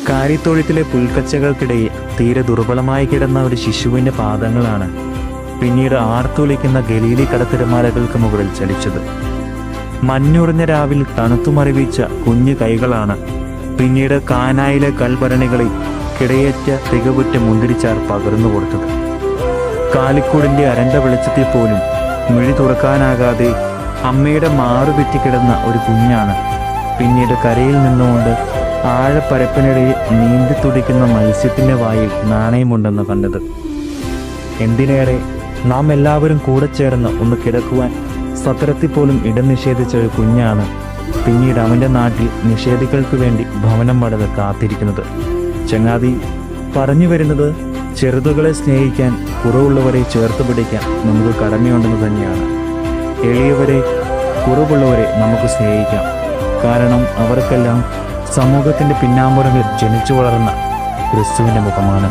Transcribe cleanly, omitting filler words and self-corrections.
കാരിത്തൊഴുത്തിലെ പുൽക്കച്ചകൾക്കിടയിൽ തീരെ ദുർബലമായി കിടന്ന ഒരു ശിശുവിൻ്റെ പാദങ്ങളാണ് പിന്നീട് ആർത്തുളിക്കുന്ന ഗലീലി കടത്തിരമാലകൾക്ക് മുകളിൽ ചലിച്ചത്. മഞ്ഞുറഞ്ഞ രാവിൽ തണുത്തുമറിവിച്ച കുഞ്ഞു കൈകളാണ് പിന്നീട് കാനായിലെ കൽഭരണികളിൽ കിടയേറ്റ തികവുറ്റ മുന്തിരിച്ചാർ പകർന്നു കൊടുത്തത്. കാലിക്കൂടിൻ്റെ അരണ്ട വെളിച്ചത്തിൽ പോലും മിഴി തുറക്കാനാകാതെ അമ്മയുടെ മാറുതെറ്റിക്കിടന്ന ഒരു കുഞ്ഞാണ് പിന്നീട് കരയിൽ നിന്നുകൊണ്ട് ആഴപ്പരപ്പിനിടയിൽ നീന്തി തുടിക്കുന്ന മത്സ്യത്തിൻ്റെ വായിൽ നാണയമുണ്ടെന്ന് കണ്ടത്. എന്തിനേറെ നാം എല്ലാവരും കൂടെ ചേർന്ന് ഒന്ന് കിടക്കുവാൻ സത്രത്തിൽ പോലും ഇടം നിഷേധിച്ച ഒരു കുഞ്ഞാണ് പിന്നീട് അവൻ്റെ നാട്ടിൽ നിഷേധികൾക്ക് വേണ്ടി ഭവനം പണിത് കാത്തിരിക്കുന്നത്. ചങ്ങാതി, പറഞ്ഞു വരുന്നത് ചെറുതുകളെ സ്നേഹിക്കാൻ, കുറവുള്ളവരെ ചേർത്ത് പിടിക്കാൻ നമുക്ക് കടമയുണ്ടെന്ന് തന്നെയാണ്. എളിയവരെ, കുറവുള്ളവരെ നമുക്ക് സ്നേഹിക്കാം. കാരണം അവർക്കെല്ലാം സമൂഹത്തിൻ്റെ പിന്നാമ്പുറങ്ങളിൽ ജനിച്ചു വളർന്ന ക്രിസ്തുവിൻ്റെ മുഖമാണ്.